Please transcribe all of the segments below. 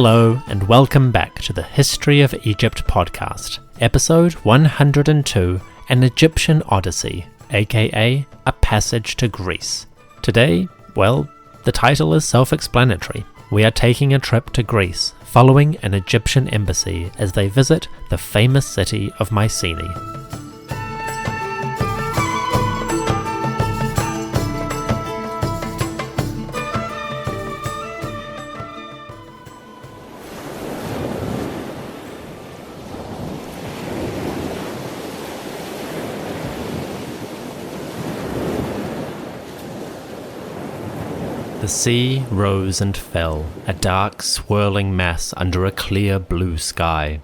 Hello and welcome back to the History of Egypt podcast, episode 102, An Egyptian Odyssey, aka A Passage to Greece. Today, well, the title is self-explanatory. We are taking a trip to Greece, following an Egyptian embassy as they visit the famous city of Mycenae. The sea rose and fell, a dark swirling mass under a clear blue sky.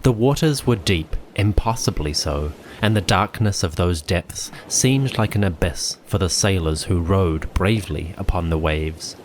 The waters were deep, impossibly so, and the darkness of those depths seemed like an abyss for the sailors who rowed bravely upon the waves.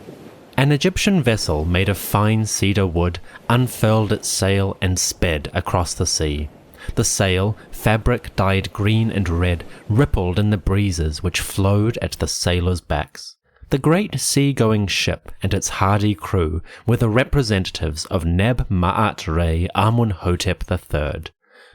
An Egyptian vessel made of fine cedar wood unfurled its sail and sped across the sea. The sail, fabric dyed green and red, rippled in the breezes which flowed at the sailors' backs. The great sea-going ship and its hardy crew were the representatives of Neb-Maat-Re Amunhotep III.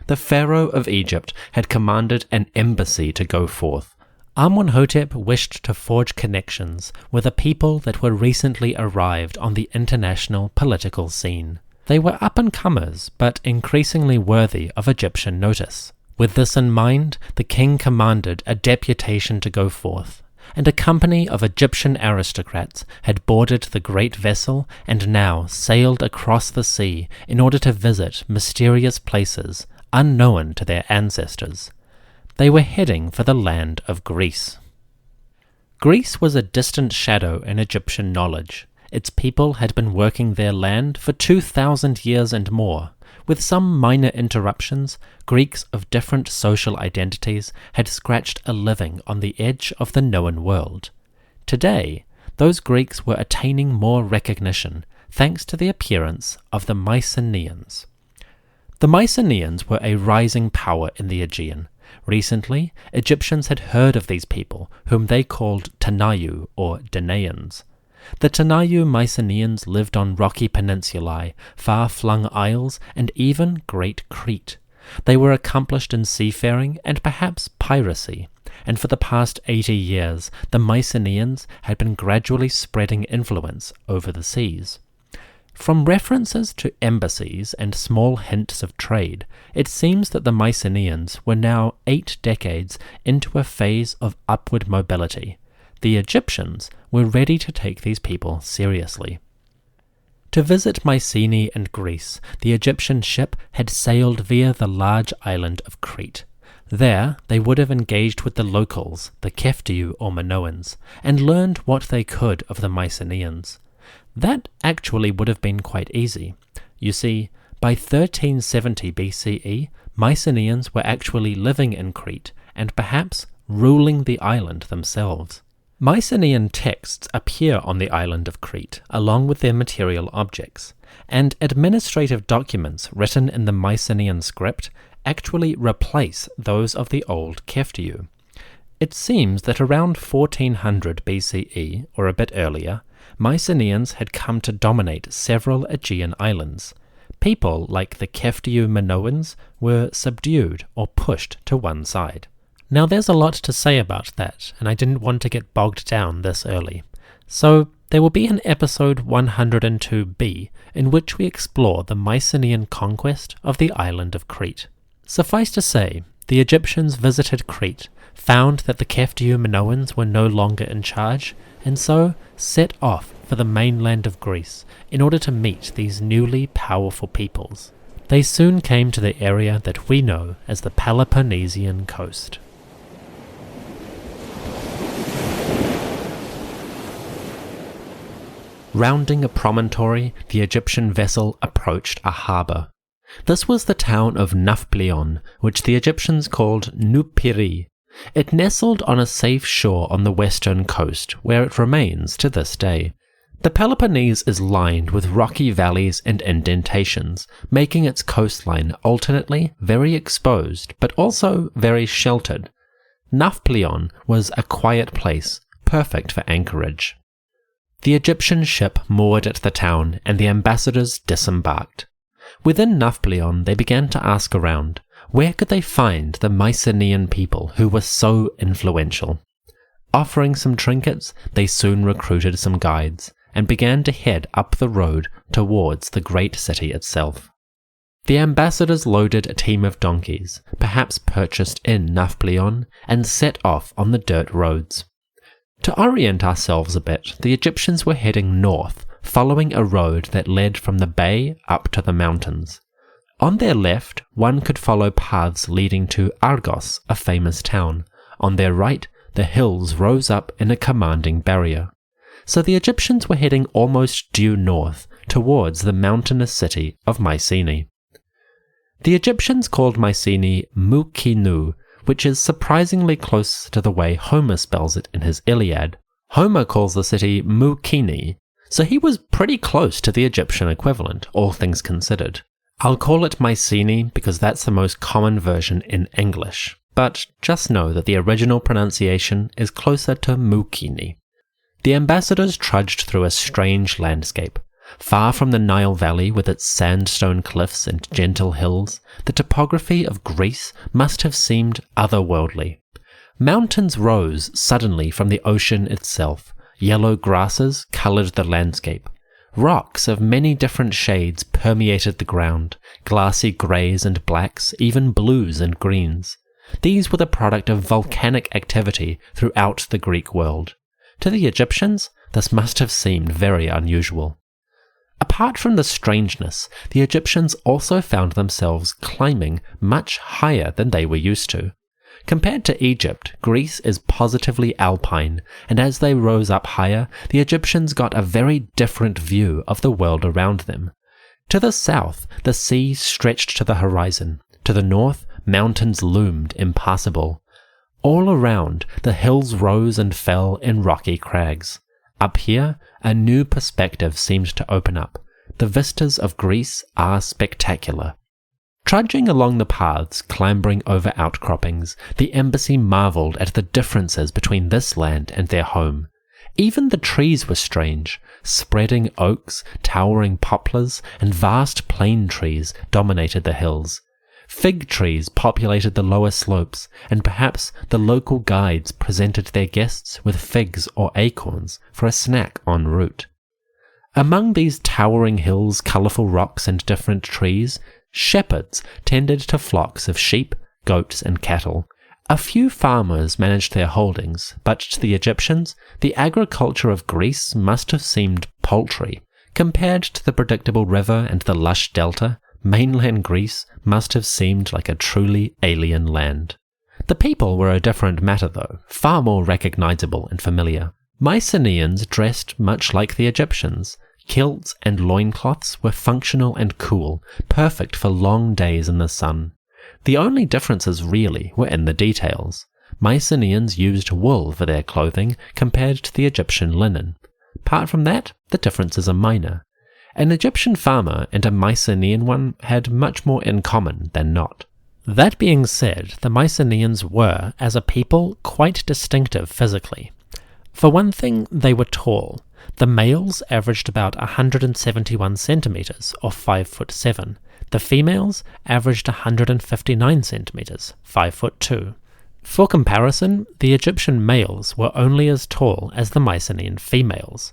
The pharaoh of Egypt had commanded an embassy to go forth. Amunhotep wished to forge connections with a people that were recently arrived on the international political scene. They were up-and-comers, but increasingly worthy of Egyptian notice. With this in mind, the king commanded a deputation to go forth, and a company of Egyptian aristocrats had boarded the great vessel and now sailed across the sea in order to visit mysterious places unknown to their ancestors. They were heading for the land of Greece. Greece was a distant shadow in Egyptian knowledge. Its people had been working their land for 2,000 years and more. With some minor interruptions, Greeks of different social identities had scratched a living on the edge of the known world. Today, those Greeks were attaining more recognition thanks to the appearance of the Mycenaeans. The Mycenaeans were a rising power in the Aegean. Recently, Egyptians had heard of these people, whom they called Tanayu or Danaans. The Tanayu Mycenaeans lived on rocky peninsulae, far-flung isles, and even Great Crete. They were accomplished in seafaring and perhaps piracy, and for the past 80 years the Mycenaeans had been gradually spreading influence over the seas. From references to embassies and small hints of trade, it seems that the Mycenaeans were now 8 decades into a phase of upward mobility. The Egyptians were ready to take these people seriously. To visit Mycenae and Greece, the Egyptian ship had sailed via the large island of Crete. There, they would have engaged with the locals, the Keftiu or Minoans, and learned what they could of the Mycenaeans. That actually would have been quite easy. You see, by 1370 BCE, Mycenaeans were actually living in Crete, and perhaps ruling the island themselves. Mycenaean texts appear on the island of Crete, along with their material objects, and administrative documents written in the Mycenaean script actually replace those of the old Keftiu. It seems that around 1400 BCE, or a bit earlier, Mycenaeans had come to dominate several Aegean islands. People like the Keftiu Minoans were subdued or pushed to one side. Now there's a lot to say about that, and I didn't want to get bogged down this early. So there will be an episode 102b in which we explore the Mycenaean conquest of the island of Crete. Suffice to say, the Egyptians visited Crete, found that the Keftiu Minoans were no longer in charge, and so set off for the mainland of Greece in order to meet these newly powerful peoples. They soon came to the area that we know as the Peloponnesian coast. Rounding a promontory, the Egyptian vessel approached a harbour. This was the town of Nafplion, which the Egyptians called Nupiri. It nestled on a safe shore on the western coast, where it remains to this day. The Peloponnese is lined with rocky valleys and indentations, making its coastline alternately very exposed, but also very sheltered. Nafplion was a quiet place, perfect for anchorage. The Egyptian ship moored at the town and the ambassadors disembarked. Within Nafplion, they began to ask around, where could they find the Mycenaean people who were so influential? Offering some trinkets, they soon recruited some guides and began to head up the road towards the great city itself. The ambassadors loaded a team of donkeys, perhaps purchased in Nafplion, and set off on the dirt roads. To orient ourselves a bit, the Egyptians were heading north, following a road that led from the bay up to the mountains. On their left, one could follow paths leading to Argos, a famous town. On their right, the hills rose up in a commanding barrier. So the Egyptians were heading almost due north, towards the mountainous city of Mycenae. The Egyptians called Mycenae Mukinu, which is surprisingly close to the way Homer spells it in his Iliad. Homer calls the city Mukini, so he was pretty close to the Egyptian equivalent, all things considered. I'll call it Mycenae because that's the most common version in English, but just know that the original pronunciation is closer to Mukini. The ambassadors trudged through a strange landscape. Far from the Nile Valley with its sandstone cliffs and gentle hills, the topography of Greece must have seemed otherworldly. Mountains rose suddenly from the ocean itself. Yellow grasses coloured the landscape. Rocks of many different shades permeated the ground, glassy greys and blacks, even blues and greens. These were the product of volcanic activity throughout the Greek world. To the Egyptians, this must have seemed very unusual. Apart from the strangeness, the Egyptians also found themselves climbing much higher than they were used to. Compared to Egypt, Greece is positively alpine, and as they rose up higher, the Egyptians got a very different view of the world around them. To the south, the sea stretched to the horizon. To the north, mountains loomed impassable. All around, the hills rose and fell in rocky crags. Up here, a new perspective seemed to open up. The vistas of Greece are spectacular. Trudging along the paths, clambering over outcroppings, the embassy marvelled at the differences between this land and their home. Even the trees were strange. Spreading oaks, towering poplars, and vast plane trees dominated the hills. Fig trees populated the lower slopes, and perhaps the local guides presented their guests with figs or acorns for a snack en route. Among these towering hills, colourful rocks, and different trees, shepherds tended to flocks of sheep, goats, and cattle. A few farmers managed their holdings, but to the Egyptians, the agriculture of Greece must have seemed paltry. Compared to the predictable river and the lush delta, mainland Greece must have seemed like a truly alien land. The people were a different matter though, far more recognizable and familiar. Mycenaeans dressed much like the Egyptians. Kilts and loincloths were functional and cool, perfect for long days in the sun. The only differences really were in the details. Mycenaeans used wool for their clothing compared to the Egyptian linen. Apart from that, the differences are minor. An Egyptian farmer and a Mycenaean one had much more in common than not. That being said, the Mycenaeans were, as a people, quite distinctive physically. For one thing, they were tall. The males averaged about 171 centimetres, or 5'7". The females averaged 159 centimetres, 5'2". For comparison, the Egyptian males were only as tall as the Mycenaean females.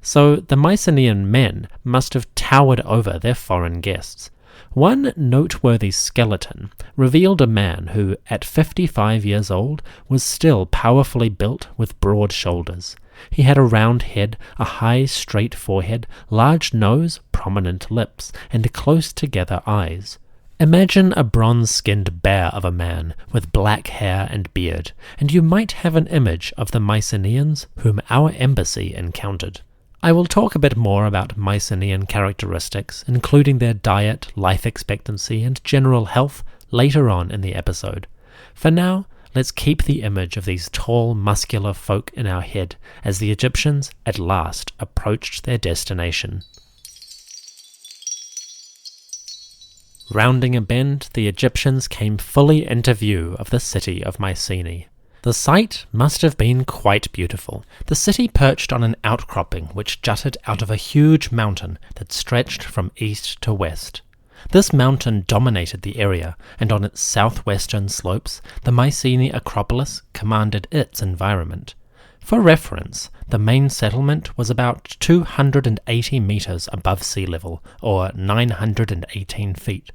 So the Mycenaean men must have towered over their foreign guests. One noteworthy skeleton revealed a man who, at 55 years old, was still powerfully built with broad shoulders. He had a round head, a high, straight forehead, large nose, prominent lips, and close-together eyes. Imagine a bronze-skinned bear of a man with black hair and beard, and you might have an image of the Mycenaeans whom our embassy encountered. I will talk a bit more about Mycenaean characteristics, including their diet, life expectancy, and general health, later on in the episode. For now, let's keep the image of these tall, muscular folk in our head as the Egyptians at last approached their destination. Rounding a bend, the Egyptians came fully into view of the city of Mycenae. The site must have been quite beautiful. The city perched on an outcropping which jutted out of a huge mountain that stretched from east to west. This mountain dominated the area, and on its southwestern slopes, the Mycenae Acropolis commanded its environment. For reference, the main settlement was about 280 meters above sea level, or 918 feet.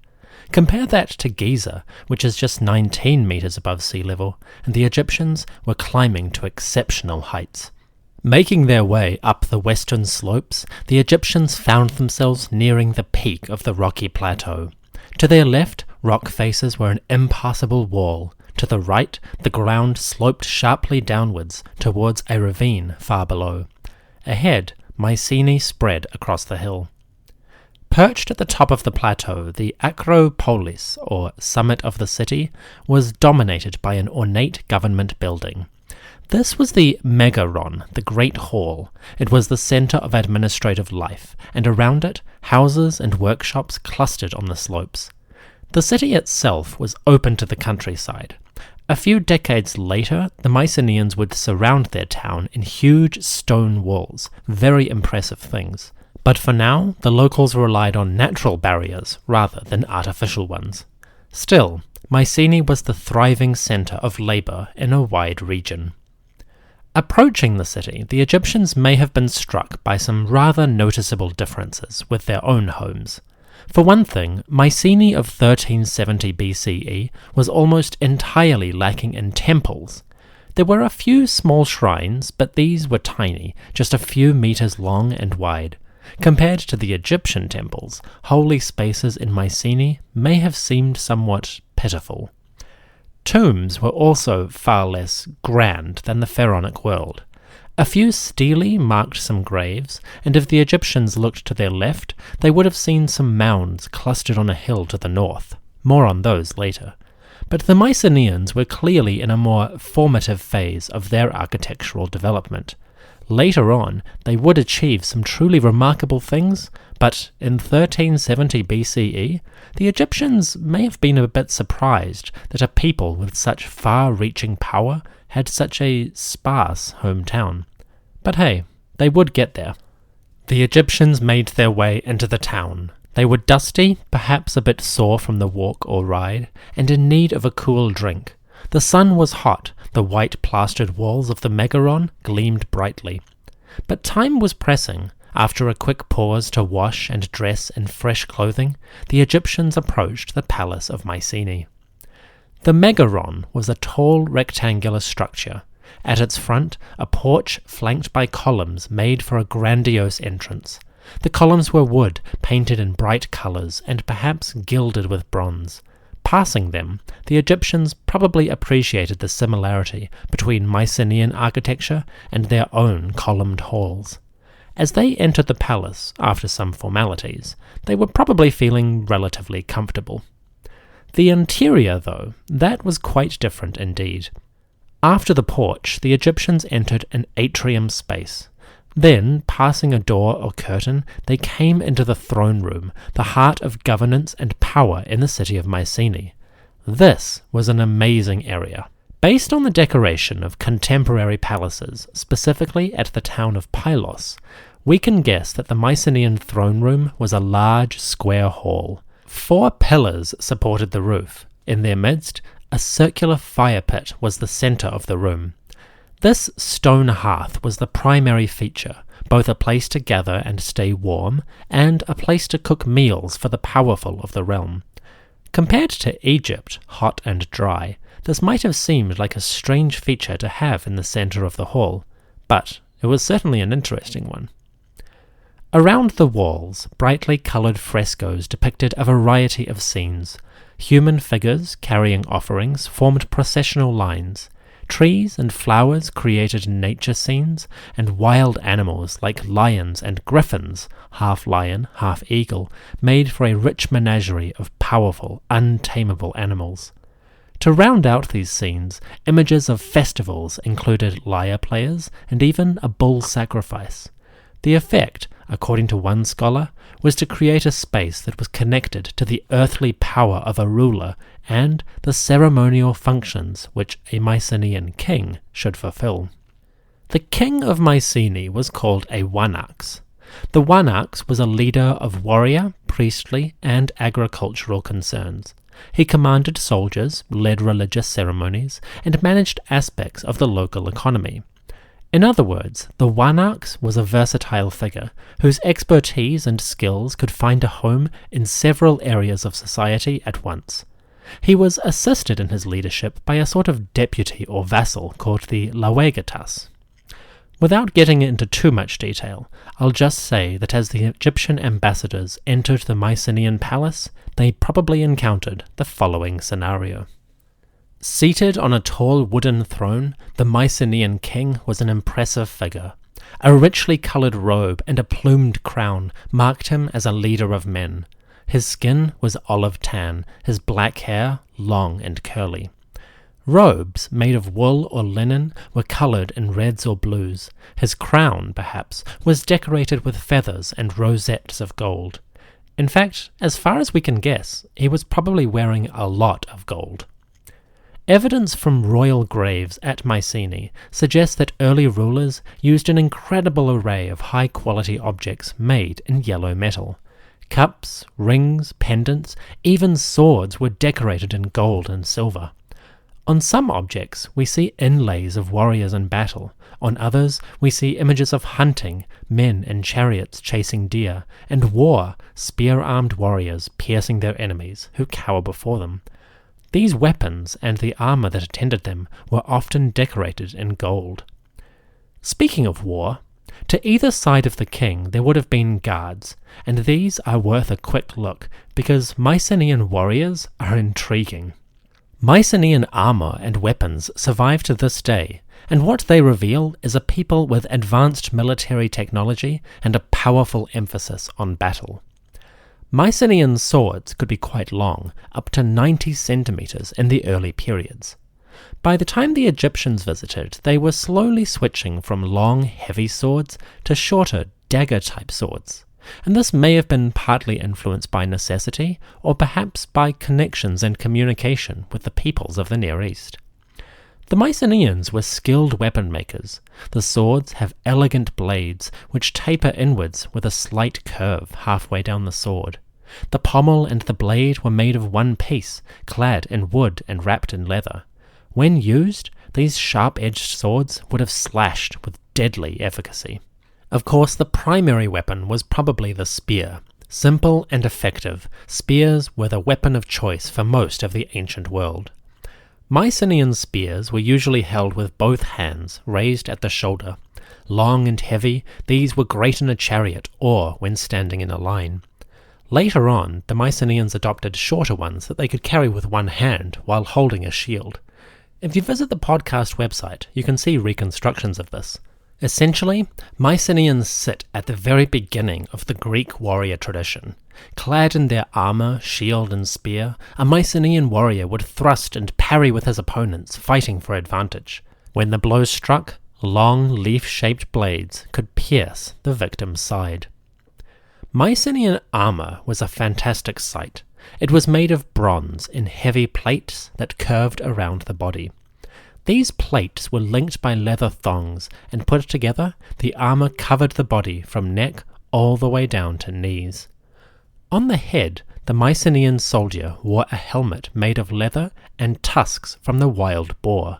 Compare that to Giza, which is just 19 meters above sea level, and the Egyptians were climbing to exceptional heights. Making their way up the western slopes, the Egyptians found themselves nearing the peak of the rocky plateau. To their left, rock faces were an impassable wall. To the right, the ground sloped sharply downwards towards a ravine far below. Ahead, Mycenae spread across the hill. Perched at the top of the plateau, the Acropolis, or summit of the city, was dominated by an ornate government building. This was the Megaron, the Great Hall. It was the centre of administrative life, and around it, houses and workshops clustered on the slopes. The city itself was open to the countryside. A few decades later, the Mycenaeans would surround their town in huge stone walls, very impressive things. But for now, the locals relied on natural barriers rather than artificial ones. Still, Mycenae was the thriving centre of labour in a wide region. Approaching the city, the Egyptians may have been struck by some rather noticeable differences with their own homes. For one thing, Mycenae of 1370 BCE was almost entirely lacking in temples. There were a few small shrines, but these were tiny, just a few meters long and wide. Compared to the Egyptian temples, holy spaces in Mycenae may have seemed somewhat pitiful. Tombs were also far less grand than the pharaonic world. A few stelae marked some graves, and if the Egyptians looked to their left, they would have seen some mounds clustered on a hill to the north. More on those later. But the Mycenaeans were clearly in a more formative phase of their architectural development. Later on, they would achieve some truly remarkable things, but in 1370 BCE, the Egyptians may have been a bit surprised that a people with such far-reaching power had such a sparse hometown. But hey, they would get there. The Egyptians made their way into the town. They were dusty, perhaps a bit sore from the walk or ride, and in need of a cool drink. The sun was hot, the white plastered walls of the Megaron gleamed brightly. But time was pressing. After a quick pause to wash and dress in fresh clothing, the Egyptians approached the palace of Mycenae. The Megaron was a tall rectangular structure. At its front, a porch flanked by columns made for a grandiose entrance. The columns were wood, painted in bright colours and perhaps gilded with bronze. Passing them, the Egyptians probably appreciated the similarity between Mycenaean architecture and their own columned halls. As they entered the palace, after some formalities, they were probably feeling relatively comfortable. The interior, though, that was quite different indeed. After the porch, the Egyptians entered an atrium space. Then, passing a door or curtain, they came into the throne room, the heart of governance and power in the city of Mycenae. This was an amazing area. Based on the decoration of contemporary palaces, specifically at the town of Pylos, we can guess that the Mycenaean throne room was a large square hall. 4 pillars supported the roof. In their midst, a circular fire pit was the centre of the room. This stone hearth was the primary feature, both a place to gather and stay warm, and a place to cook meals for the powerful of the realm. Compared to Egypt, hot and dry, this might have seemed like a strange feature to have in the centre of the hall, but it was certainly an interesting one. Around the walls, brightly coloured frescoes depicted a variety of scenes. Human figures carrying offerings formed processional lines. Trees and flowers created nature scenes, and wild animals like lions and griffins, half lion, half eagle, made for a rich menagerie of powerful, untamable animals. To round out these scenes, images of festivals included lyre players and even a bull sacrifice. The effect, according to one scholar, was to create a space that was connected to the earthly power of a ruler and the ceremonial functions which a Mycenaean king should fulfill. The king of Mycenae was called a wanax. The wanax was a leader of warrior, priestly, and agricultural concerns. He commanded soldiers, led religious ceremonies, and managed aspects of the local economy. In other words, the wanax was a versatile figure whose expertise and skills could find a home in several areas of society at once. He was assisted in his leadership by a sort of deputy or vassal called the lawegatas. Without getting into too much detail, I'll just say that as the Egyptian ambassadors entered the Mycenaean palace, they probably encountered the following scenario. Seated on a tall wooden throne, the Mycenaean king was an impressive figure. A richly coloured robe and a plumed crown marked him as a leader of men. His skin was olive tan, his black hair long and curly. Robes made of wool or linen were coloured in reds or blues. His crown, perhaps, was decorated with feathers and rosettes of gold. In fact, as far as we can guess, he was probably wearing a lot of gold. Evidence from royal graves at Mycenae suggests that early rulers used an incredible array of high-quality objects made in yellow metal. Cups, rings, pendants, even swords were decorated in gold and silver. On some objects, we see inlays of warriors in battle. On others, we see images of hunting, men in chariots chasing deer, and war, spear-armed warriors piercing their enemies, who cower before them. These weapons and the armour that attended them were often decorated in gold. Speaking of war, to either side of the king there would have been guards, and these are worth a quick look, because Mycenaean warriors are intriguing. Mycenaean armour and weapons survive to this day, and what they reveal is a people with advanced military technology and a powerful emphasis on battle. Mycenaean swords could be quite long, up to 90 centimetres in the early periods. By the time the Egyptians visited, they were slowly switching from long, heavy swords to shorter, dagger-type swords, and this may have been partly influenced by necessity, or perhaps by connections and communication with the peoples of the Near East. The Mycenaeans were skilled weapon makers. The swords have elegant blades which taper inwards with a slight curve halfway down the sword. The pommel and the blade were made of one piece, clad in wood and wrapped in leather. When used, these sharp-edged swords would have slashed with deadly efficacy. Of course, the primary weapon was probably the spear. Simple and effective, spears were the weapon of choice for most of the ancient world. Mycenaean spears were usually held with both hands, raised at the shoulder. Long and heavy, these were great in a chariot or when standing in a line. Later on, the Mycenaeans adopted shorter ones that they could carry with one hand while holding a shield. If you visit the podcast website, you can see reconstructions of this. Essentially, Mycenaeans sit at the very beginning of the Greek warrior tradition. Clad in their armour, shield and spear, a Mycenaean warrior would thrust and parry with his opponents, fighting for advantage. When the blow struck, long leaf-shaped blades could pierce the victim's side. Mycenaean armour was a fantastic sight. It was made of bronze in heavy plates that curved around the body. These plates were linked by leather thongs, and put together, the armour covered the body from neck all the way down to knees. On the head, the Mycenaean soldier wore a helmet made of leather and tusks from the wild boar.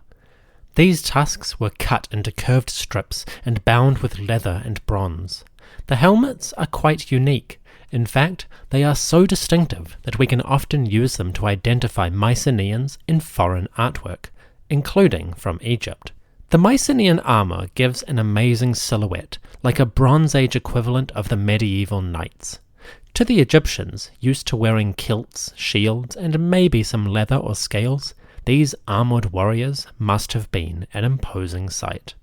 These tusks were cut into curved strips and bound with leather and bronze. The helmets are quite unique. In fact, they are so distinctive that we can often use them to identify Mycenaeans in foreign artwork, including from Egypt. The Mycenaean armour gives an amazing silhouette, like a Bronze Age equivalent of the medieval knights. To the Egyptians, used to wearing kilts, shields, and maybe some leather or scales, these armoured warriors must have been an imposing sight.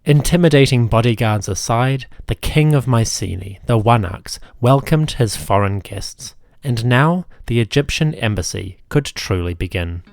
Intimidating bodyguards aside, the king of Mycenae, the wanax, welcomed his foreign guests, and now the Egyptian embassy could truly begin.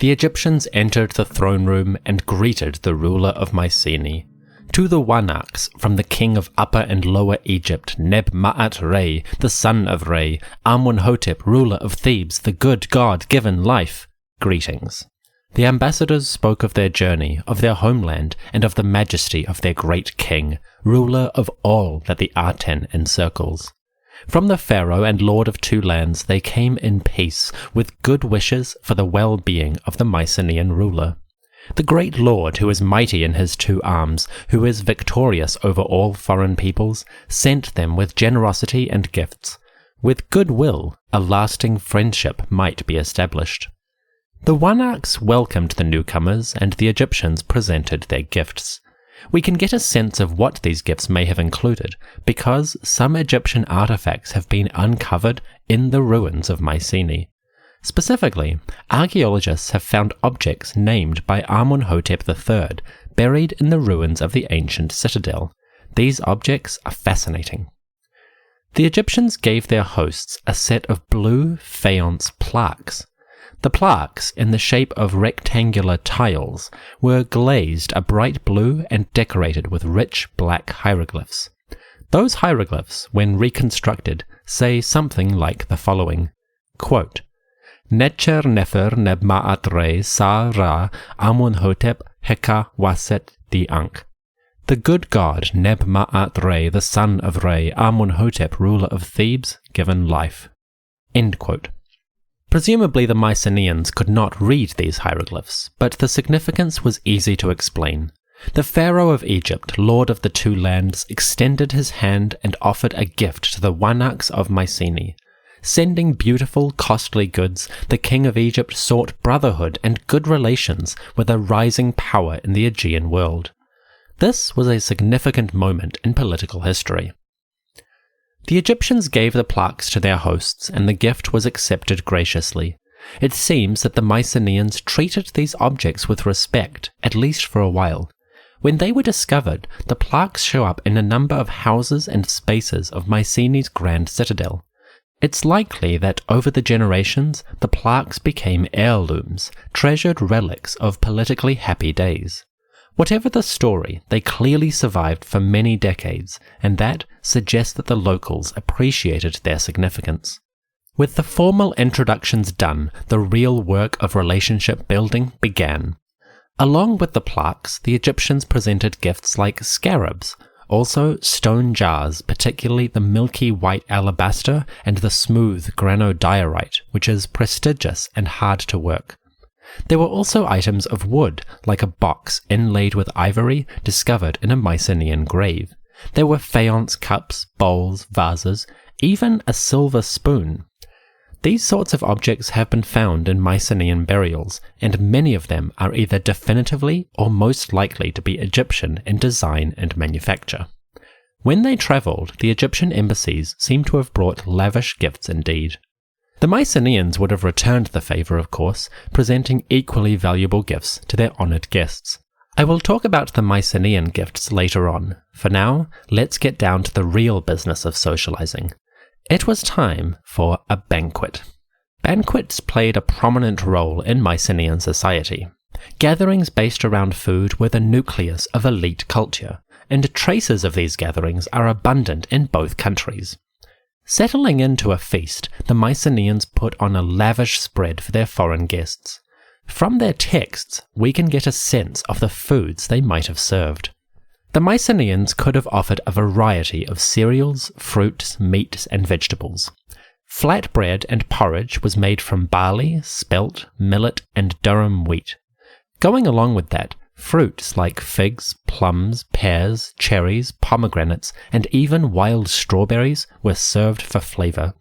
The Egyptians entered the throne room and greeted the ruler of Mycenae. To the Wanaks, from the king of Upper and Lower Egypt, Neb-Maat-Re, the son of Re, Amunhotep, ruler of Thebes, the good god given life, greetings. The ambassadors spoke of their journey, of their homeland, and of the majesty of their great king, ruler of all that the Aten encircles. From the pharaoh and lord of two lands they came in peace, with good wishes for the well-being of the Mycenaean ruler. The great lord, who is mighty in his two arms, who is victorious over all foreign peoples, sent them with generosity and gifts. With goodwill, a lasting friendship might be established. The Wanaks welcomed the newcomers, and the Egyptians presented their gifts. We can get a sense of what these gifts may have included, because some Egyptian artifacts have been uncovered in the ruins of Mycenae. Specifically, archaeologists have found objects named by Amenhotep III, buried in the ruins of the ancient citadel. These objects are fascinating. The Egyptians gave their hosts a set of blue faience plaques. The plaques, in the shape of rectangular tiles, were glazed a bright blue and decorated with rich black hieroglyphs. Those hieroglyphs, when reconstructed, say something like the following, quote, Necher nefer neb-maat-re sa-ra Amunhotep heka waset di-ankh. The good god Neb-Maat-Re, the son of Re, Amunhotep, ruler of Thebes, given life. End quote. Presumably the Mycenaeans could not read these hieroglyphs, but the significance was easy to explain. The pharaoh of Egypt, lord of the two lands, extended his hand and offered a gift to the Wanaks of Mycenae. Sending beautiful, costly goods, the king of Egypt sought brotherhood and good relations with a rising power in the Aegean world. This was a significant moment in political history. The Egyptians gave the plaques to their hosts, and the gift was accepted graciously. It seems that the Mycenaeans treated these objects with respect, at least for a while. When they were discovered, the plaques show up in a number of houses and spaces of Mycenae's grand citadel. It's likely that over the generations, the plaques became heirlooms, treasured relics of politically happy days. Whatever the story, they clearly survived for many decades, and that suggests that the locals appreciated their significance. With the formal introductions done, the real work of relationship building began. Along with the plaques, the Egyptians presented gifts like scarabs, also stone jars, particularly the milky white alabaster and the smooth granodiorite, which is prestigious and hard to work. There were also items of wood, like a box inlaid with ivory discovered in a Mycenaean grave. There were faience cups, bowls, vases, even a silver spoon. These sorts of objects have been found in Mycenaean burials, and many of them are either definitively or most likely to be Egyptian in design and manufacture. When they travelled, the Egyptian embassies seem to have brought lavish gifts indeed. The Mycenaeans would have returned the favour, of course, presenting equally valuable gifts to their honoured guests. I will talk about the Mycenaean gifts later on. For now, let's get down to the real business of socialising. It was time for a banquet. Banquets played a prominent role in Mycenaean society. Gatherings based around food were the nucleus of elite culture, and traces of these gatherings are abundant in both countries. Settling into a feast, the Mycenaeans put on a lavish spread for their foreign guests. From their texts, we can get a sense of the foods they might have served. The Mycenaeans could have offered a variety of cereals, fruits, meats, and vegetables. Flatbread and porridge was made from barley, spelt, millet, and durum wheat. Going along with that, fruits like figs, plums, pears, cherries, pomegranates, and even wild strawberries were served for flavour.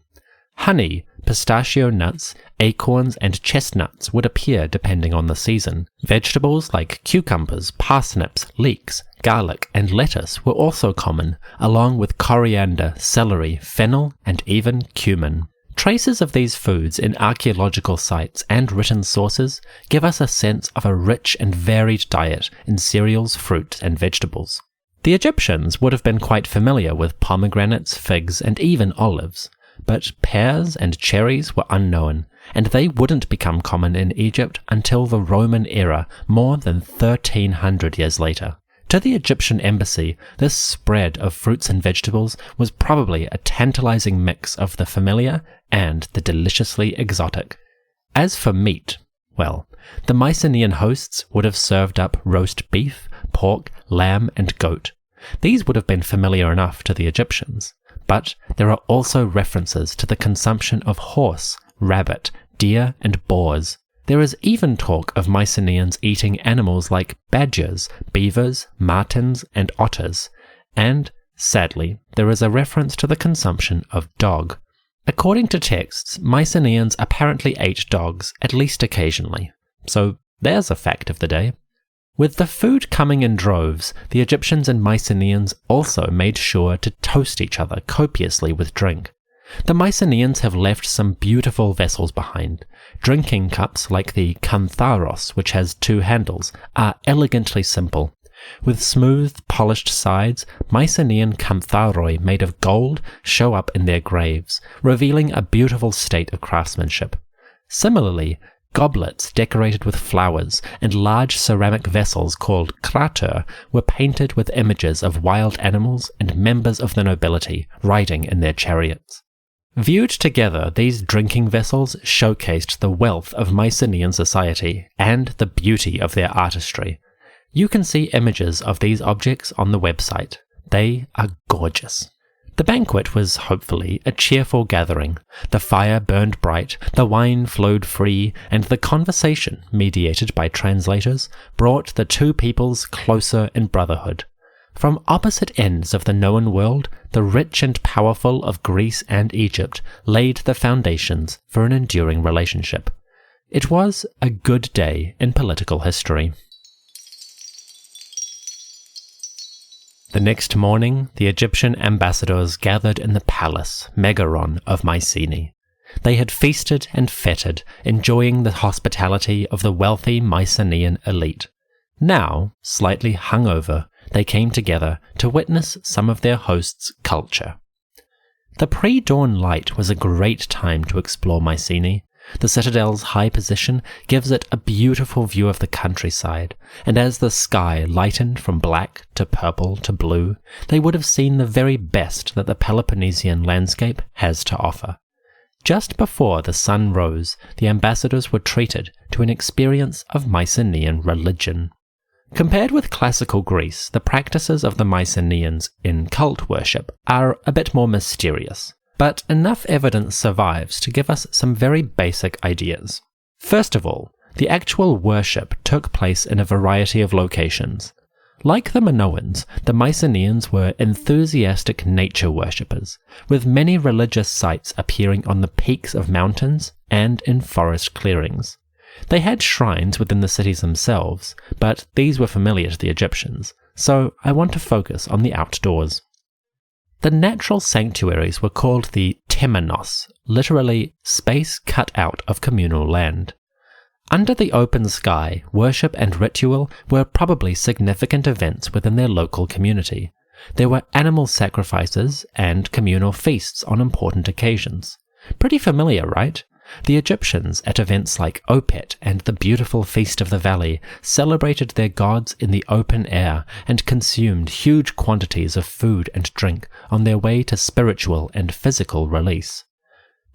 Honey, Pistachio nuts, acorns, and chestnuts would appear depending on the season. Vegetables like cucumbers, parsnips, leeks, garlic, and lettuce were also common, along with coriander, celery, fennel, and even cumin. Traces of these foods in archaeological sites and written sources give us a sense of a rich and varied diet in cereals, fruit, and vegetables. The Egyptians would have been quite familiar with pomegranates, figs, and even olives, but pears and cherries were unknown, and they wouldn't become common in Egypt until the Roman era, more than 1300 years later. To the Egyptian embassy, this spread of fruits and vegetables was probably a tantalizing mix of the familiar and the deliciously exotic. As for meat, well, the Mycenaean hosts would have served up roast beef, pork, lamb, and goat. These would have been familiar enough to the Egyptians, but there are also references to the consumption of horse, rabbit, deer, and boars. There is even talk of Mycenaeans eating animals like badgers, beavers, martens, and otters, and, sadly, there is a reference to the consumption of dog. According to texts, Mycenaeans apparently ate dogs at least occasionally, so there's a fact of the day. With the food coming in droves, the Egyptians and Mycenaeans also made sure to toast each other copiously with drink. The Mycenaeans have left some beautiful vessels behind. Drinking cups like the kantharos, which has 2 handles, are elegantly simple. With smooth, polished sides, Mycenaean kantharoi made of gold show up in their graves, revealing a beautiful state of craftsmanship. Similarly, goblets decorated with flowers and large ceramic vessels called krater were painted with images of wild animals and members of the nobility riding in their chariots. Viewed together, these drinking vessels showcased the wealth of Mycenaean society and the beauty of their artistry. You can see images of these objects on the website. They are gorgeous. The banquet was hopefully a cheerful gathering. The fire burned bright, the wine flowed free, and the conversation, mediated by translators, brought the two peoples closer in brotherhood. From opposite ends of the known world, the rich and powerful of Greece and Egypt laid the foundations for an enduring relationship. It was a good day in political history. The next morning, the Egyptian ambassadors gathered in the palace, Megaron, of Mycenae. They had feasted and feted, enjoying the hospitality of the wealthy Mycenaean elite. Now, slightly hungover, they came together to witness some of their hosts' culture. The pre-dawn light was a great time to explore Mycenae. The citadel's high position gives it a beautiful view of the countryside, and as the sky lightened from black to purple to blue, they would have seen the very best that the Peloponnesian landscape has to offer. Just before the sun rose, the ambassadors were treated to an experience of Mycenaean religion. Compared with classical Greece, the practices of the Mycenaeans in cult worship are a bit more mysterious. But enough evidence survives to give us some very basic ideas. First of all, the actual worship took place in a variety of locations. Like the Minoans, the Mycenaeans were enthusiastic nature worshippers, with many religious sites appearing on the peaks of mountains and in forest clearings. They had shrines within the cities themselves, but these were familiar to the Egyptians, so I want to focus on the outdoors. The natural sanctuaries were called the temenos, literally space cut out of communal land. Under the open sky, worship and ritual were probably significant events within their local community. There were animal sacrifices and communal feasts on important occasions. Pretty familiar, right? The Egyptians, at events like Opet and the beautiful Feast of the Valley, celebrated their gods in the open air and consumed huge quantities of food and drink on their way to spiritual and physical release.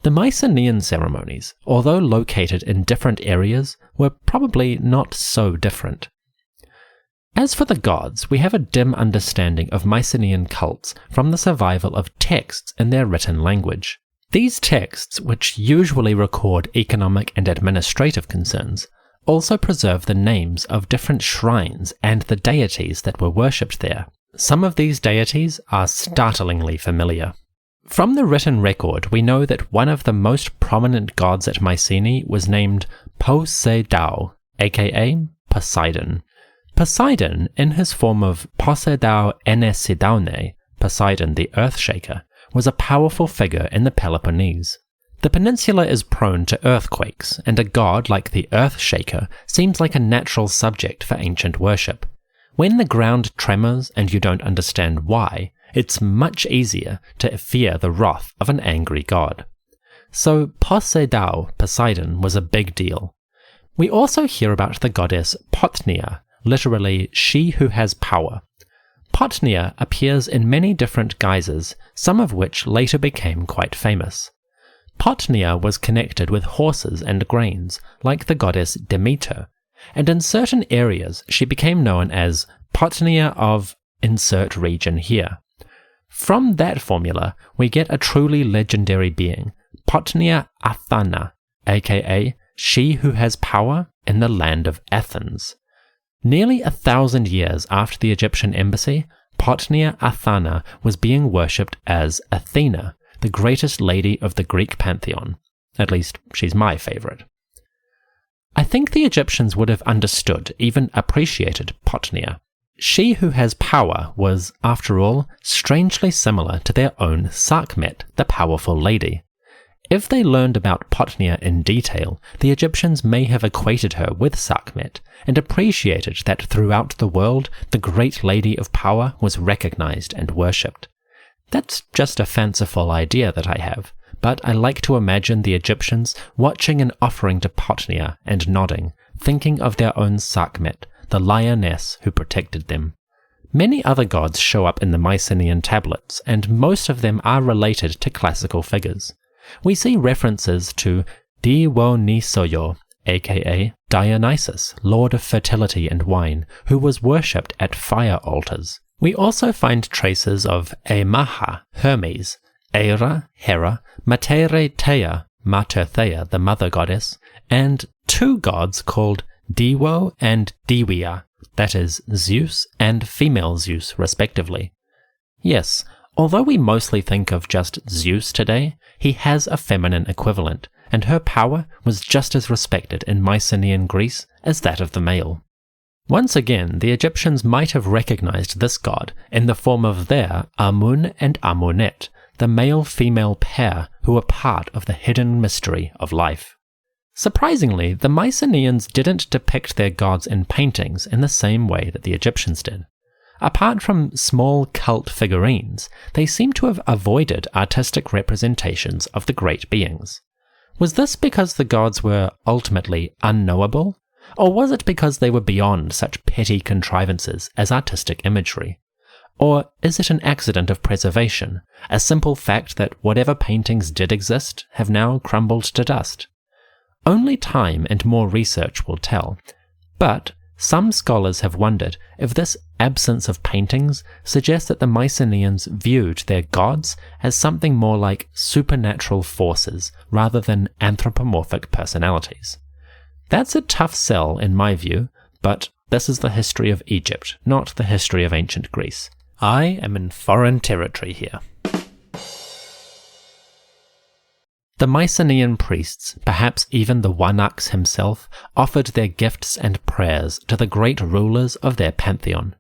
The Mycenaean ceremonies, although located in different areas, were probably not so different. As for the gods, we have a dim understanding of Mycenaean cults from the survival of texts in their written language. These texts, which usually record economic and administrative concerns, also preserve the names of different shrines and the deities that were worshipped there. Some of these deities are startlingly familiar. From the written record, we know that one of the most prominent gods at Mycenae was named Poseidon, aka Poseidon. Poseidon, in his form of Poseidon Enesidaune, Poseidon the Earthshaker, was a powerful figure in the Peloponnese. The peninsula is prone to earthquakes, and a god like the Earthshaker seems like a natural subject for ancient worship. When the ground tremors and you don't understand why, it's much easier to fear the wrath of an angry god. So Poseidon was a big deal. We also hear about the goddess Potnia, literally she who has power. Potnia appears in many different guises, some of which later became quite famous. Potnia was connected with horses and grains, like the goddess Demeter, and in certain areas she became known as Potnia of insert region here. From that formula, we get a truly legendary being, Potnia Athana, aka she who has power in the land of Athens. Nearly 1,000 years after the Egyptian embassy, Potnia Athana was being worshipped as Athena, the greatest lady of the Greek pantheon. At least, she's my favorite. I think the Egyptians would have understood, even appreciated Potnia. She who has power was, after all, strangely similar to their own Sekhmet, the powerful lady. If they learned about Potnia in detail, the Egyptians may have equated her with Sekhmet, and appreciated that throughout the world the great lady of power was recognized and worshipped. That's just a fanciful idea that I have, but I like to imagine the Egyptians watching an offering to Potnia and nodding, thinking of their own Sekhmet, the lioness who protected them. Many other gods show up in the Mycenaean tablets, and most of them are related to classical figures. We see references to Dionysoyo, aka Dionysus, lord of fertility and wine, who was worshipped at fire altars. We also find traces of Emaha, Hermes, Eira, Hera, Matere Thea, Mater Thea, the mother goddess, and two gods called Diwo and Diwia, that is, Zeus and female Zeus, respectively. Yes, although we mostly think of just Zeus today, he has a feminine equivalent, and her power was just as respected in Mycenaean Greece as that of the male. Once again, the Egyptians might have recognized this god in the form of their Amun and Amunet, the male-female pair who were part of the hidden mystery of life. Surprisingly, the Mycenaeans didn't depict their gods in paintings in the same way that the Egyptians did. Apart from small cult figurines, they seem to have avoided artistic representations of the great beings. Was this because the gods were ultimately unknowable, or was it because they were beyond such petty contrivances as artistic imagery? Or is it an accident of preservation, a simple fact that whatever paintings did exist have now crumbled to dust? Only time and more research will tell, but some scholars have wondered if this absence of paintings suggests that the Mycenaeans viewed their gods as something more like supernatural forces rather than anthropomorphic personalities. That's a tough sell in my view, but this is the history of Egypt, not the history of ancient Greece. I am in foreign territory here. The Mycenaean priests, perhaps even the Wanax himself, offered their gifts and prayers to the great rulers of their pantheon.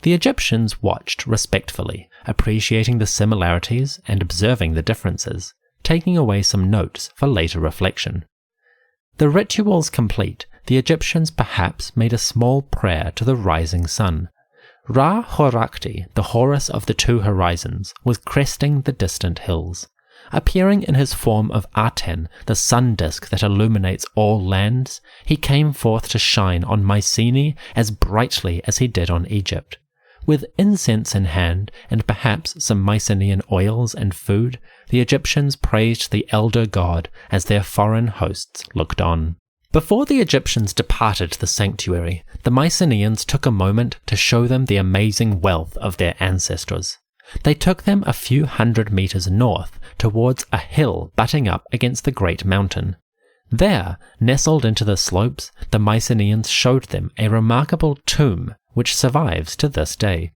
The Egyptians watched respectfully, appreciating the similarities and observing the differences, taking away some notes for later reflection. The rituals complete, the Egyptians perhaps made a small prayer to the rising sun. Ra-Horakhti, the Horus of the two horizons, was cresting the distant hills. Appearing in his form of Aten, the sun disk that illuminates all lands, he came forth to shine on Mycenae as brightly as he did on Egypt. With incense in hand, and perhaps some Mycenaean oils and food, the Egyptians praised the elder god as their foreign hosts looked on. Before the Egyptians departed the sanctuary, the Mycenaeans took a moment to show them the amazing wealth of their ancestors. They took them a few hundred meters north, towards a hill butting up against the great mountain. There, nestled into the slopes, the Mycenaeans showed them a remarkable tomb which survives to this day.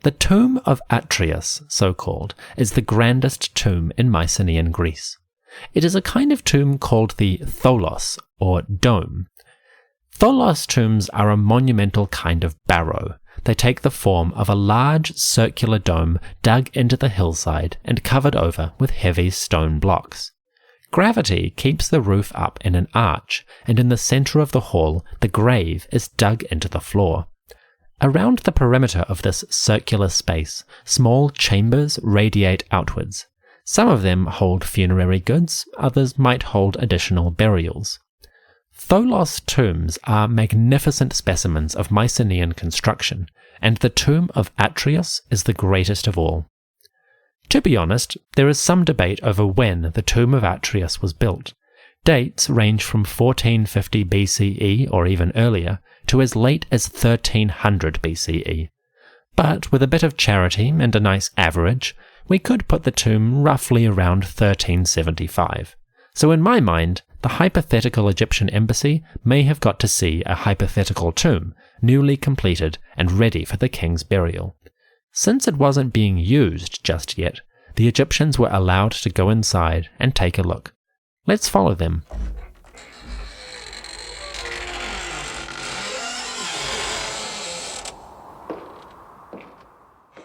The tomb of Atreus, so called, is the grandest tomb in Mycenaean Greece. It is a kind of tomb called the tholos, or dome. Tholos tombs are a monumental kind of barrow. They take the form of a large circular dome dug into the hillside and covered over with heavy stone blocks. Gravity keeps the roof up in an arch, and in the center of the hall, the grave is dug into the floor. Around the perimeter of this circular space, small chambers radiate outwards. Some of them hold funerary goods, others might hold additional burials. Tholos tombs are magnificent specimens of Mycenaean construction, and the tomb of Atreus is the greatest of all. To be honest, there is some debate over when the tomb of Atreus was built. Dates range from 1450 BCE or even earlier to as late as 1300 BCE. But with a bit of charity and a nice average, we could put the tomb roughly around 1375. So in my mind, the hypothetical Egyptian embassy may have got to see a hypothetical tomb, newly completed and ready for the king's burial. Since it wasn't being used just yet, the Egyptians were allowed to go inside and take a look. Let's follow them.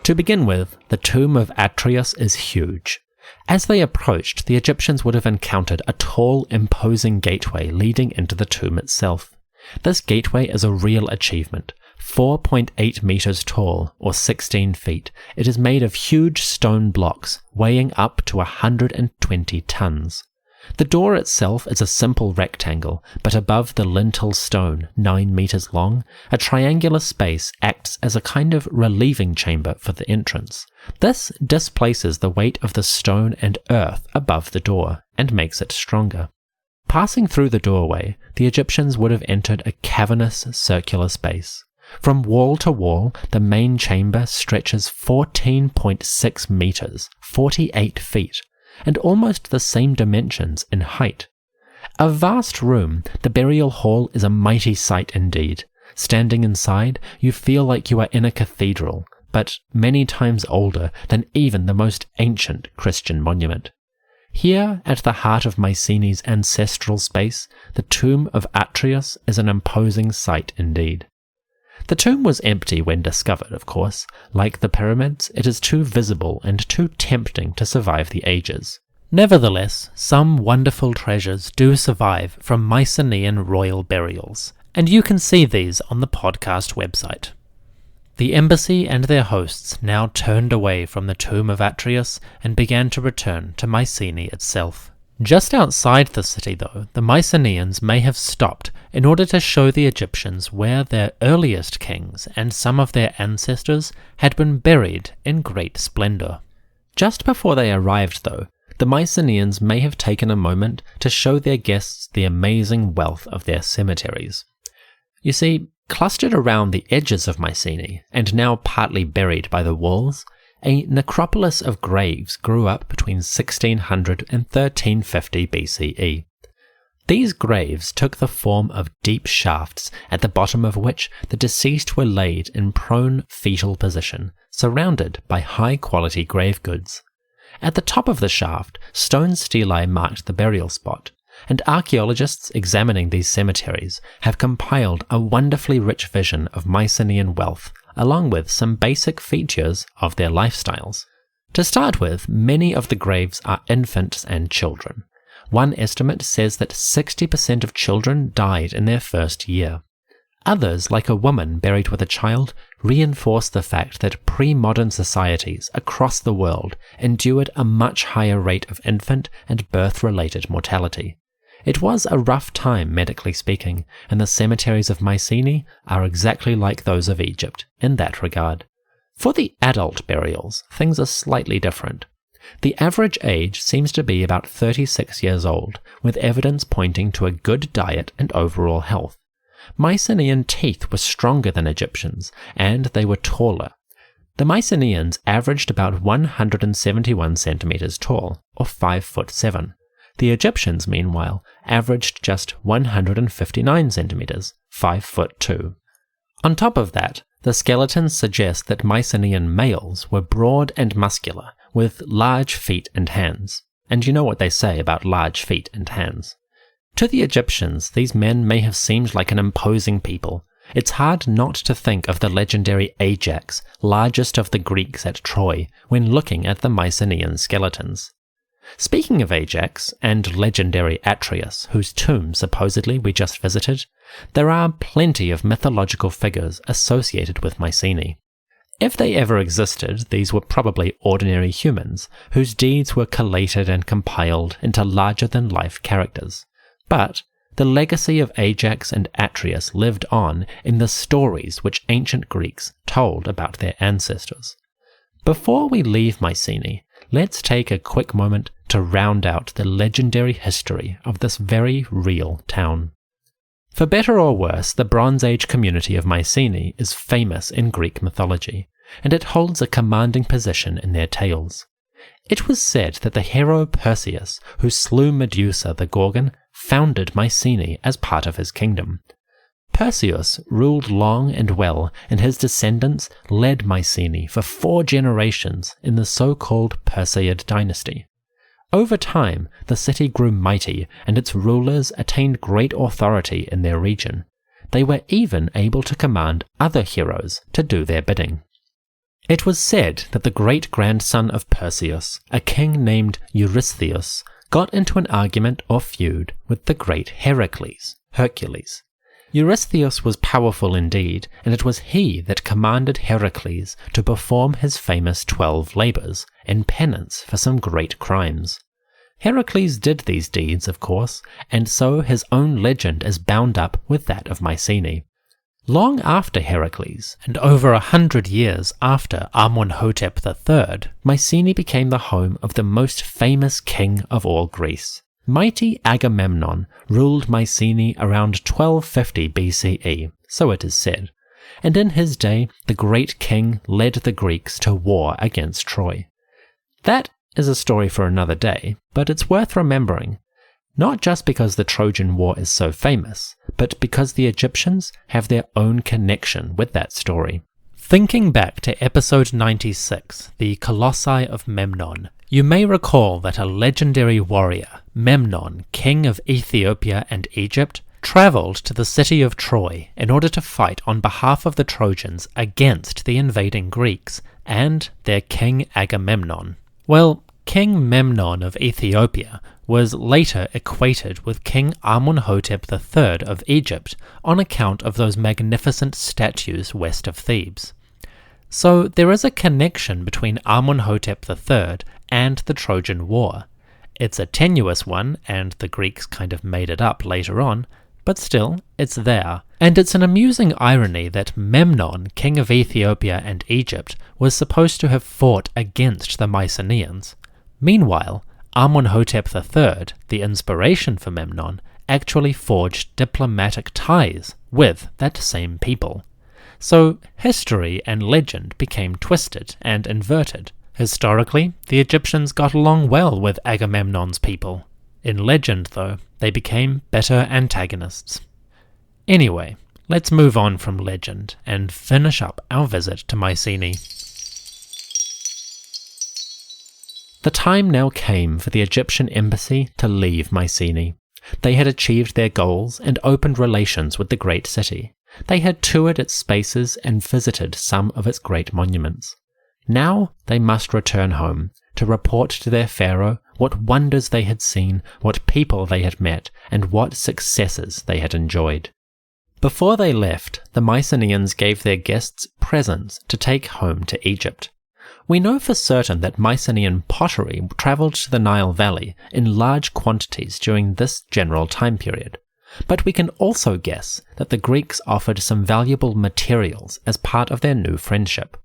To begin with, the tomb of Atreus is huge. As they approached, the Egyptians would have encountered a tall, imposing gateway leading into the tomb itself. This gateway is a real achievement. 4.8 meters tall, or 16 feet, it is made of huge stone blocks, weighing up to 120 tons. The door itself is a simple rectangle, but above the lintel stone, 9 meters long, a triangular space acts as a kind of relieving chamber for the entrance. This displaces the weight of the stone and earth above the door, and makes it stronger. Passing through the doorway, the Egyptians would have entered a cavernous circular space. From wall to wall, the main chamber stretches 14.6 meters, 48 feet, and almost the same dimensions in height. A vast room, the burial hall is a mighty sight indeed. Standing inside, you feel like you are in a cathedral, but many times older than even the most ancient Christian monument. Here, at the heart of Mycenae's ancestral space, the tomb of Atreus is an imposing sight indeed. The tomb was empty when discovered, of course. Like the pyramids, it is too visible and too tempting to survive the ages. Nevertheless, some wonderful treasures do survive from Mycenaean royal burials, and you can see these on the podcast website. The embassy and their hosts now turned away from the tomb of Atreus and began to return to Mycenae itself. Just outside the city, though, the Mycenaeans may have stopped in order to show the Egyptians where their earliest kings and some of their ancestors had been buried in great splendor. Just before they arrived, though, the Mycenaeans may have taken a moment to show their guests the amazing wealth of their cemeteries. You see, clustered around the edges of Mycenae, and now partly buried by the walls, a necropolis of graves grew up between 1600 and 1350 BCE. These graves took the form of deep shafts, at the bottom of which the deceased were laid in prone fetal position, surrounded by high-quality grave goods. At the top of the shaft, stone stelae marked the burial spot, and archaeologists examining these cemeteries have compiled a wonderfully rich vision of Mycenaean wealth, along with some basic features of their lifestyles. To start with, many of the graves are infants and children. One estimate says that 60% of children died in their first year. Others, like a woman buried with a child, reinforce the fact that pre-modern societies across the world endured a much higher rate of infant and birth-related mortality. It was a rough time, medically speaking, and the cemeteries of Mycenae are exactly like those of Egypt in that regard. For the adult burials, things are slightly different. The average age seems to be about 36 years old, with evidence pointing to a good diet and overall health. Mycenaean teeth were stronger than Egyptians, and they were taller. The Mycenaeans averaged about 171 centimeters tall, or 5'7". The Egyptians, meanwhile, averaged just 159 centimeters, 5'2". On top of that, The skeletons suggest that Mycenaean males were broad and muscular, with large feet and hands. And you know what they say about large feet and hands. To the Egyptians, these men may have seemed like an imposing people. It's hard not to think of the legendary Ajax, largest of the Greeks at Troy, when looking at the Mycenaean skeletons. Speaking of Ajax, and legendary Atreus, whose tomb supposedly we just visited, there are plenty of mythological figures associated with Mycenae. If they ever existed, these were probably ordinary humans, whose deeds were collated and compiled into larger-than-life characters. But the legacy of Ajax and Atreus lived on in the stories which ancient Greeks told about their ancestors. Before we leave Mycenae, let's take a quick moment to round out the legendary history of this very real town. For better or worse, the Bronze Age community of Mycenae is famous in Greek mythology, and it holds a commanding position in their tales. It was said that the hero Perseus, who slew Medusa the Gorgon, founded Mycenae as part of his kingdom. Perseus ruled long and well, and his descendants led Mycenae for 4 generations in the so-called Perseid dynasty. Over time, the city grew mighty, and its rulers attained great authority in their region. They were even able to command other heroes to do their bidding. It was said that the great-grandson of Perseus, a king named Eurystheus, got into an argument or feud with the great Hercules. Eurystheus was powerful indeed, and it was he that commanded Heracles to perform his famous 12 labours in penance for some great crimes. Heracles did these deeds, of course, and so his own legend is bound up with that of Mycenae. Long after Heracles, and over 100 years after Amunhotep III, Mycenae became the home of the most famous king of all Greece. Mighty Agamemnon ruled Mycenae around 1250 BCE, so it is said, and in his day the great king led the Greeks to war against Troy. That is a story for another day, but it's worth remembering, not just because the Trojan War is so famous, but because the Egyptians have their own connection with that story. Thinking back to episode 96, the Colossi of Memnon, you may recall that a legendary warrior, Memnon, king of Ethiopia and Egypt, travelled to the city of Troy in order to fight on behalf of the Trojans against the invading Greeks and their king Agamemnon. Well, King Memnon of Ethiopia was later equated with King Amunhotep III of Egypt on account of those magnificent statues west of Thebes. So there is a connection between Amunhotep III and the Trojan War. It's a tenuous one, and the Greeks kind of made it up later on, but still, it's there. And it's an amusing irony that Memnon, king of Ethiopia and Egypt, was supposed to have fought against the Mycenaeans. Meanwhile, Amunhotep III, the inspiration for Memnon, actually forged diplomatic ties with that same people. So history and legend became twisted and inverted. Historically, the Egyptians got along well with Agamemnon's people. In legend, though, they became bitter antagonists. Anyway, let's move on from legend and finish up our visit to Mycenae. The time now came for the Egyptian embassy to leave Mycenae. They had achieved their goals and opened relations with the great city. They had toured its spaces and visited some of its great monuments. Now they must return home to report to their pharaoh what wonders they had seen, what people they had met, and what successes they had enjoyed. Before they left, the Mycenaeans gave their guests presents to take home to Egypt. We know for certain that Mycenaean pottery travelled to the Nile Valley in large quantities during this general time period, but we can also guess that the Greeks offered some valuable materials as part of their new friendship.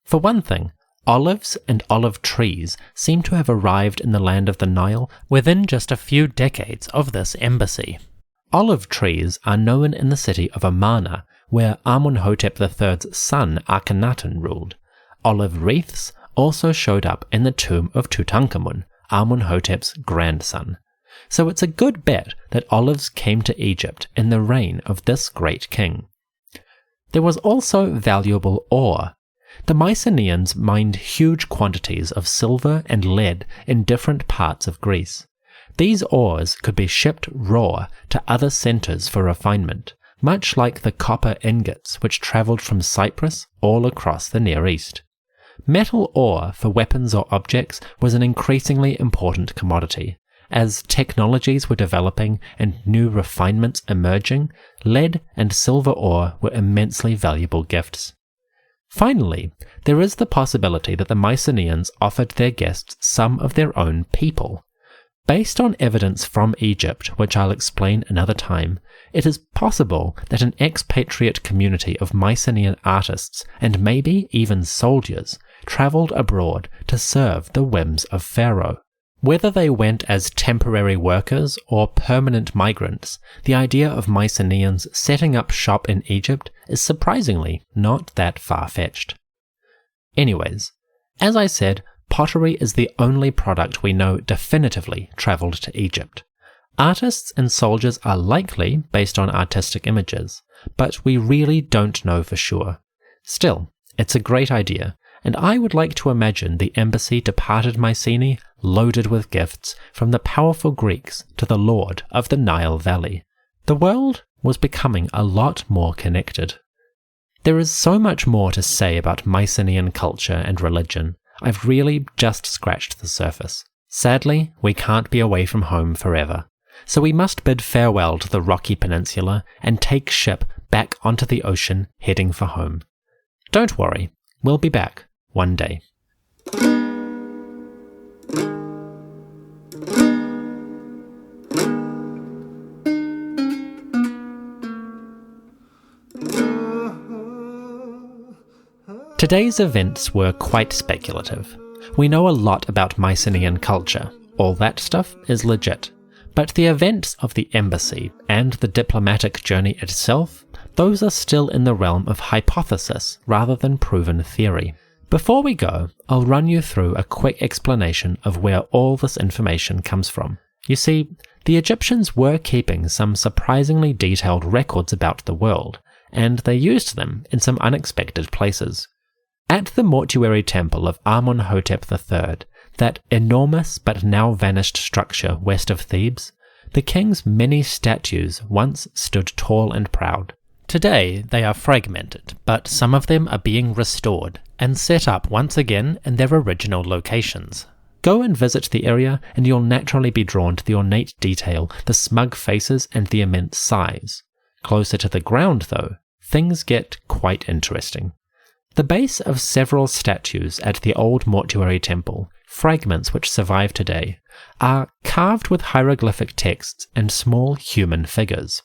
For one thing, olives and olive trees seem to have arrived in the land of the Nile within just a few decades of this embassy. Olive trees are known in the city of Amarna, where Amunhotep III's son Akhenaten ruled. Olive wreaths also showed up in the tomb of Tutankhamun, Amunhotep's grandson. So it's a good bet that olives came to Egypt in the reign of this great king. There was also valuable ore. The Mycenaeans mined huge quantities of silver and lead in different parts of Greece. These ores could be shipped raw to other centres for refinement, much like the copper ingots which travelled from Cyprus all across the Near East. Metal ore for weapons or objects was an increasingly important commodity. As technologies were developing and new refinements emerging, lead and silver ore were immensely valuable gifts. Finally, there is the possibility that the Mycenaeans offered their guests some of their own people. Based on evidence from Egypt, which I'll explain another time, it is possible that an expatriate community of Mycenaean artists and maybe even soldiers travelled abroad to serve the whims of Pharaoh. Whether they went as temporary workers or permanent migrants, the idea of Mycenaeans setting up shop in Egypt is surprisingly not that far-fetched. Anyways, as I said, pottery is the only product we know definitively travelled to Egypt. Artists and soldiers are likely based on artistic images, but we really don't know for sure. Still, it's a great idea, and I would like to imagine the embassy departed Mycenae loaded with gifts from the powerful Greeks to the Lord of the Nile Valley. The world was becoming a lot more connected. There is so much more to say about Mycenaean culture and religion. I've really just scratched the surface. Sadly, we can't be away from home forever, so we must bid farewell to the rocky peninsula and take ship back onto the ocean heading for home. Don't worry, we'll be back one day. Today's events were quite speculative. We know a lot about Mycenaean culture. All that stuff is legit. But the events of the embassy and the diplomatic journey itself, those are still in the realm of hypothesis rather than proven theory. Before we go, I'll run you through a quick explanation of where all this information comes from. You see, the Egyptians were keeping some surprisingly detailed records about the world, and they used them in some unexpected places. At the mortuary temple of Amenhotep III, that enormous but now vanished structure west of Thebes, the king's many statues once stood tall and proud. Today they are fragmented, but some of them are being restored and set up once again in their original locations. Go and visit the area and you'll naturally be drawn to the ornate detail, the smug faces and the immense size. Closer to the ground though, things get quite interesting. The base of several statues at the old mortuary temple, fragments which survive today, are carved with hieroglyphic texts and small human figures.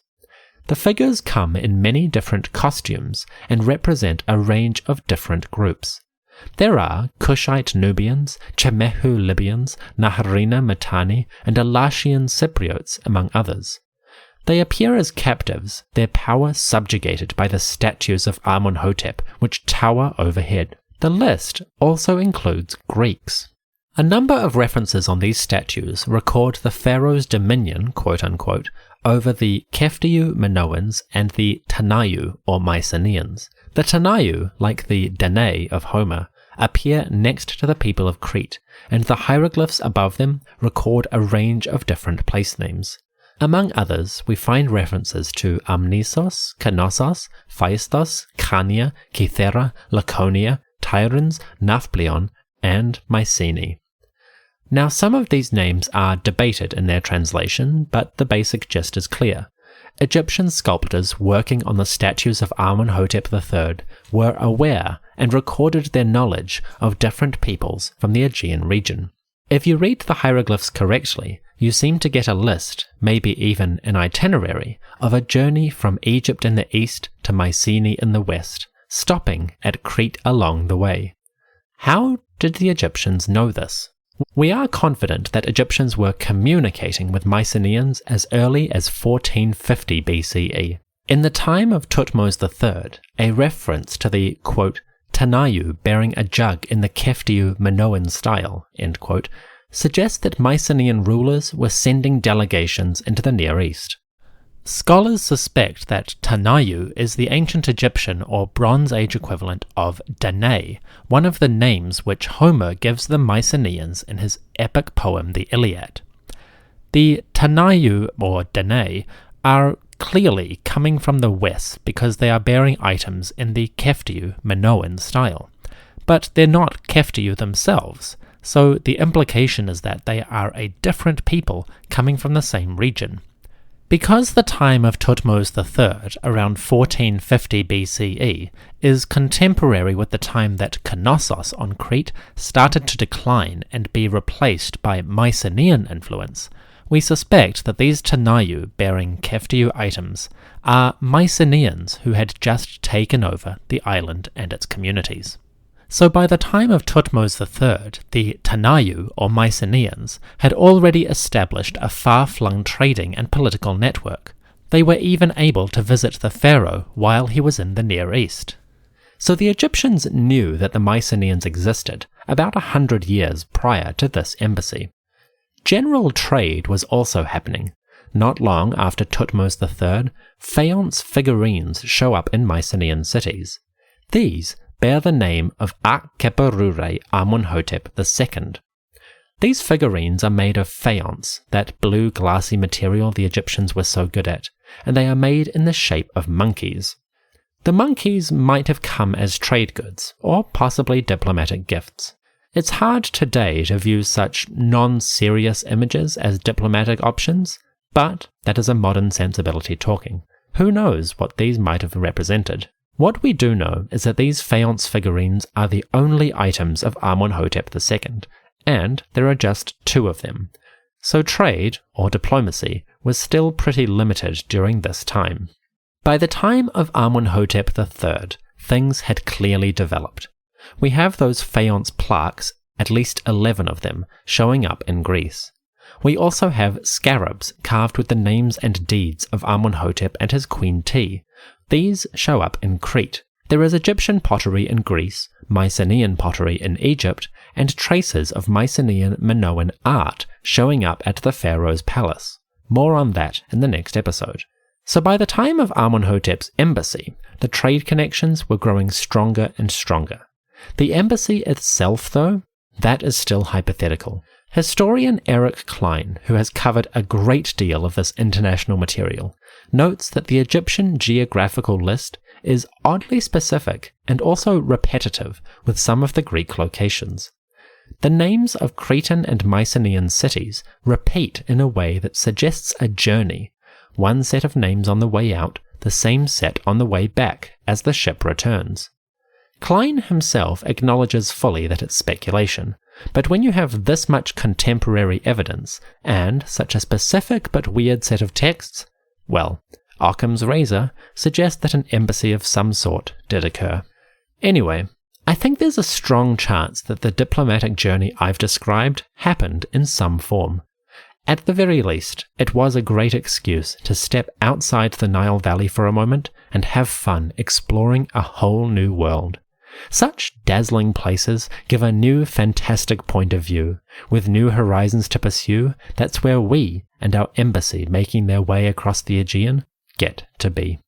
The figures come in many different costumes and represent a range of different groups. There are Kushite Nubians, Chemehu Libyans, Naharina Mitanni, and Elashian Cypriots, among others. They appear as captives, their power subjugated by the statues of Amunhotep, which tower overhead. The list also includes Greeks. A number of references on these statues record the pharaoh's dominion, quote-unquote, over the Keftiu Minoans and the Tanayu, or Mycenaeans. The Tanayu, like the Danae of Homer, appear next to the people of Crete, and the hieroglyphs above them record a range of different place names. Among others, we find references to Amnisos, Knossos, Phaistos, Khania, Kythera, Laconia, Tyrans, Nafplion, and Mycenae. Now, some of these names are debated in their translation, but the basic gist is clear. Egyptian sculptors working on the statues of Amenhotep III were aware and recorded their knowledge of different peoples from the Aegean region. If you read the hieroglyphs correctly, you seem to get a list, maybe even an itinerary, of a journey from Egypt in the east to Mycenae in the west, stopping at Crete along the way. How did the Egyptians know this? We are confident that Egyptians were communicating with Mycenaeans as early as 1450 BCE. In the time of Thutmose III, a reference to the, quote, Tanayu bearing a jug in the Keftiu Minoan style, end quote, suggests that Mycenaean rulers were sending delegations into the Near East. Scholars suspect that Tanayu is the ancient Egyptian or Bronze Age equivalent of Danae, one of the names which Homer gives the Mycenaeans in his epic poem the Iliad. The Tanayu or Danae are clearly coming from the west because they are bearing items in the Keftiu Minoan style, but they're not Keftiu themselves, so the implication is that they are a different people coming from the same region. Because the time of Thutmose III, around 1450 BCE, is contemporary with the time that Knossos on Crete started to decline and be replaced by Mycenaean influence, we suspect that these Tanayu bearing Keftiu items are Mycenaeans who had just taken over the island and its communities. So by the time of Thutmose III, the Tanayu, or Mycenaeans, had already established a far-flung trading and political network. They were even able to visit the pharaoh while he was in the Near East. So the Egyptians knew that the Mycenaeans existed about 100 years prior to this embassy. General trade was also happening. Not long after Thutmose III, Faience figurines show up in Mycenaean cities. These bear the name of Akheperure Amunhotep II. These figurines are made of faience, that blue glassy material the Egyptians were so good at, and they are made in the shape of monkeys. The monkeys might have come as trade goods, or possibly diplomatic gifts. It's hard today to view such non-serious images as diplomatic options, but that is a modern sensibility talking. Who knows what these might have represented? What we do know is that these faience figurines are the only items of Amenhotep II, and there are just 2 of them. So trade, or diplomacy, was still pretty limited during this time. By the time of Amunhotep III, things had clearly developed. We have those faience plaques, at least 11 of them, showing up in Greece. We also have scarabs carved with the names and deeds of Amunhotep and his Queen T. These show up in Crete. There is Egyptian pottery in Greece, Mycenaean pottery in Egypt, and traces of Mycenaean Minoan art showing up at the pharaoh's palace. More on that in the next episode. So by the time of Amenhotep's embassy, the trade connections were growing stronger and stronger. The embassy itself, though, that is still hypothetical. Historian Eric Cline, who has covered a great deal of this international material, notes that the Egyptian geographical list is oddly specific and also repetitive with some of the Greek locations. The names of Cretan and Mycenaean cities repeat in a way that suggests a journey, one set of names on the way out, the same set on the way back as the ship returns. Cline himself acknowledges fully that it's speculation, but when you have this much contemporary evidence, and such a specific but weird set of texts, well, Occam's razor suggests that an embassy of some sort did occur. Anyway, I think there's a strong chance that the diplomatic journey I've described happened in some form. At the very least, it was a great excuse to step outside the Nile Valley for a moment and have fun exploring a whole new world. Such dazzling places give a new fantastic point of view. With new horizons to pursue, that's where we and our embassy making their way across the Aegean get to be.